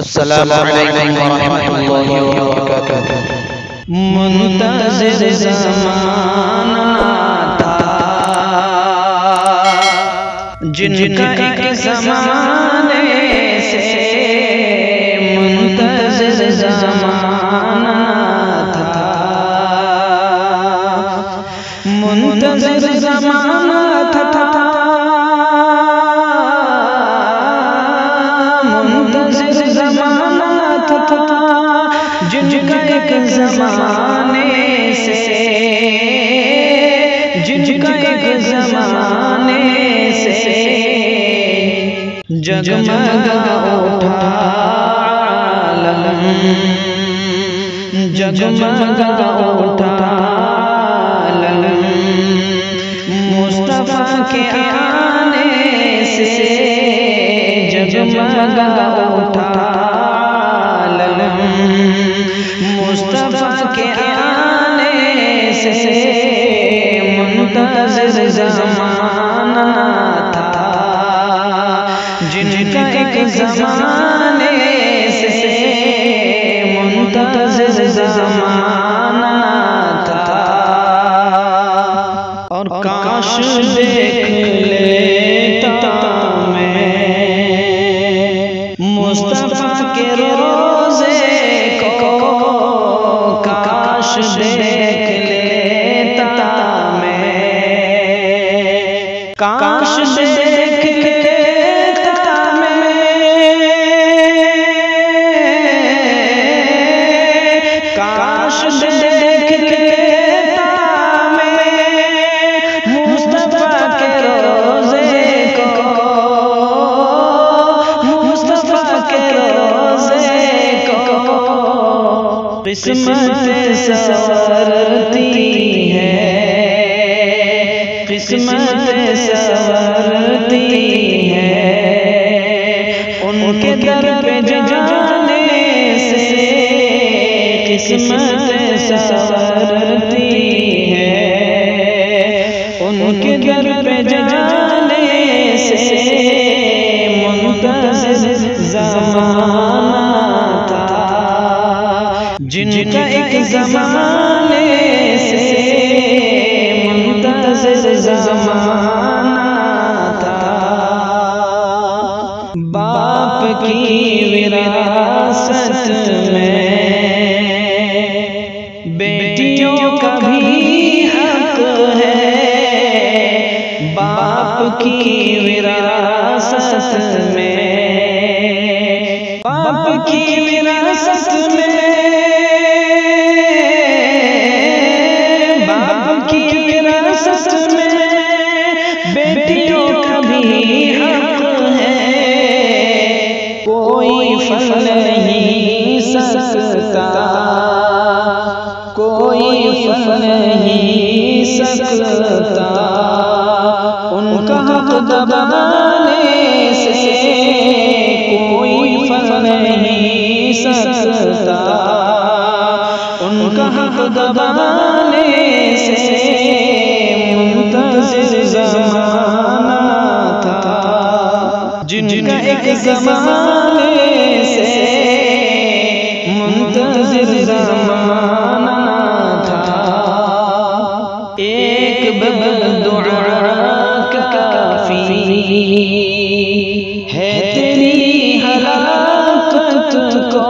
अस्सलामु अलैकुम वरहमतुल्लाहि वबरकातुहू। मुंतज़िर ज़माना था जिनका एक ज़माने से मुंतज़िर ज़माना था, मुंतज़िर ज़माना था, मुंतज़िर ज़माना था जिनका एक ज़माने से, जिनका एक ज़माने से जगमगा उठा आलम, जगमगा उठा आलम, मुस्तफ़ा के आने से जगमगा उठा आलम, मुस्तफ़ा के आने से मुंतज़िर ज़माना था जिनका एक ज़माने से मुंतज़िर ज़माना था। और काश देख लेता मैं मुस्तफ़ा के रोज़े को, काश देख लेता मैं, काश देख लेता मैं, काश देख लेता मैं मुस्तफ़ा के रोज़े को, मुस्तफ़ा के रोज़े को। किस्मत संवरती है, किस्मत संवरती है उनके दर पे जाने से, किस्मत संवरती है उनके दर पे जाने से। मुंतज़िर ज़माना था जिनका एक ज़माने से मुंतज़िर ज़माना था। बाप की विरासत में बेटियों का भी हक है, बाप की विरासत में, बाप की विरासत में, बाप की विरासत में बेटियों का भी हक है। कोई फल नहीं सकता, कोई फल नहीं सकता उनका हक दबाने से, कोई फल नहीं सकता उनका हक दबाने से। मुंतज़िर ज़माना था जिनका एक ज़माने से मुंतज़िर ज़माना था। एक बददुआ काफ़ी है तेरी हलाकत को,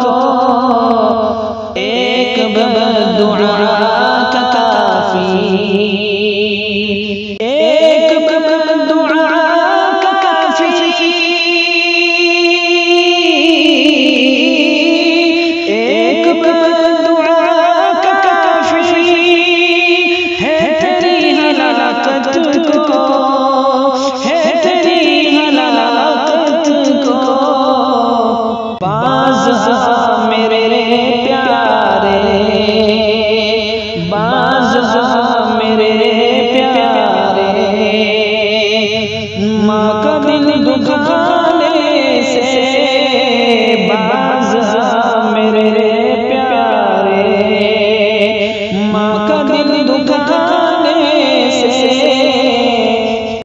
एक बददुआ काफ़ी, एक बददुआ काफ़ी,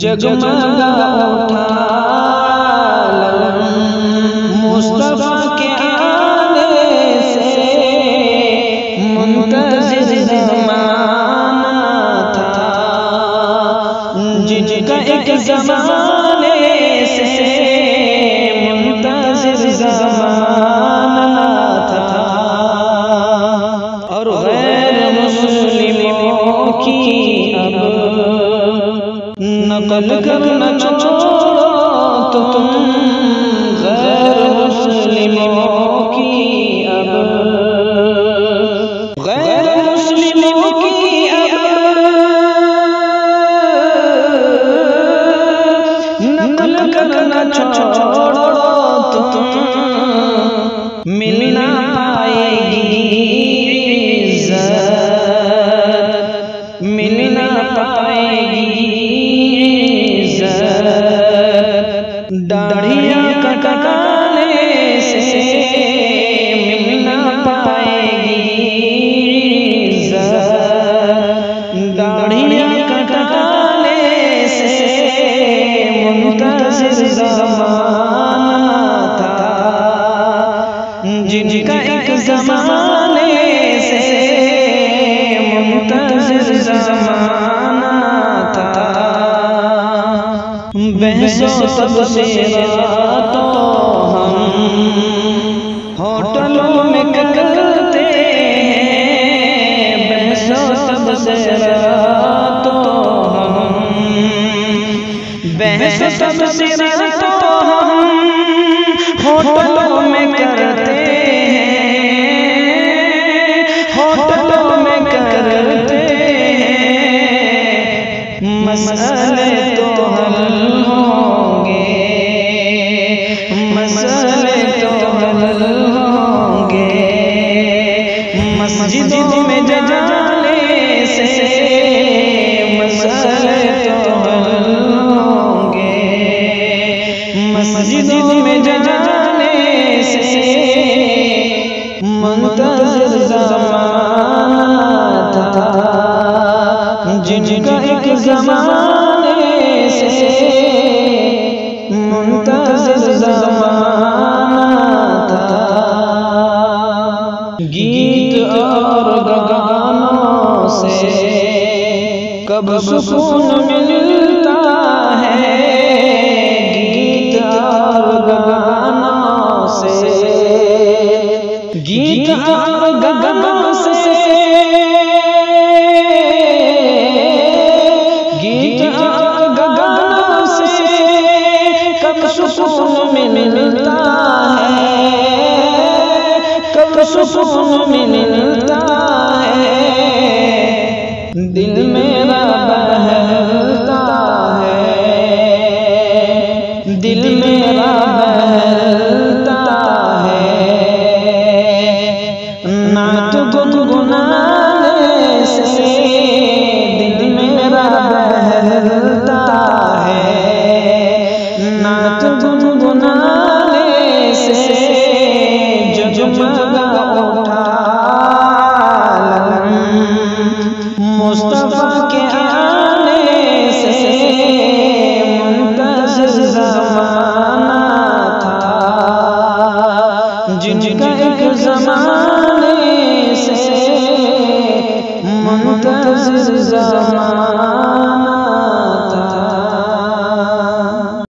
जगमगा उठा मुस्तफा के आने से मुंतज़िर ज़माना था, जिनका एक ज़माने से मुंतज़िर ज़माना था। और गैर मुस्लिमों की अब नकल करना छोड़ो तुम, गैर मुस्लिमों की अब, गैर मुस्लिमों की अब नकल करना छोड़ो तुम, मिल ना पाएगी इज़्ज़त, मिल ना पाएगी इज़्ज़त, दाढ़ियाँ कटाने से मिल ना पाएगी इज़्ज़त, दाढ़ियाँ कटाने से मुंतज़िर ज़माना था, जिनका एक ज़माने से मुंतज़िर ज़माना था। बहसों तबसीरातों हम होटलों में करते हैं, बहसों तबसीरातों हम, बहसों तबसीरातों हम होटलों में करते हैं, होटलों में करते हैं, मसले तो हल होंगे, मसले तो हल होंगे, मस्जिदों में जाने से मसले तो हल होंगे, मस्जिदों में जाने से मुंतज़िर ज़माना था, जिनका एक ज़माने से मुंतज़िर ज़माना था। गीत और गानों से कब सुकून मिलता है, गीत और गानों से, गीत और गानों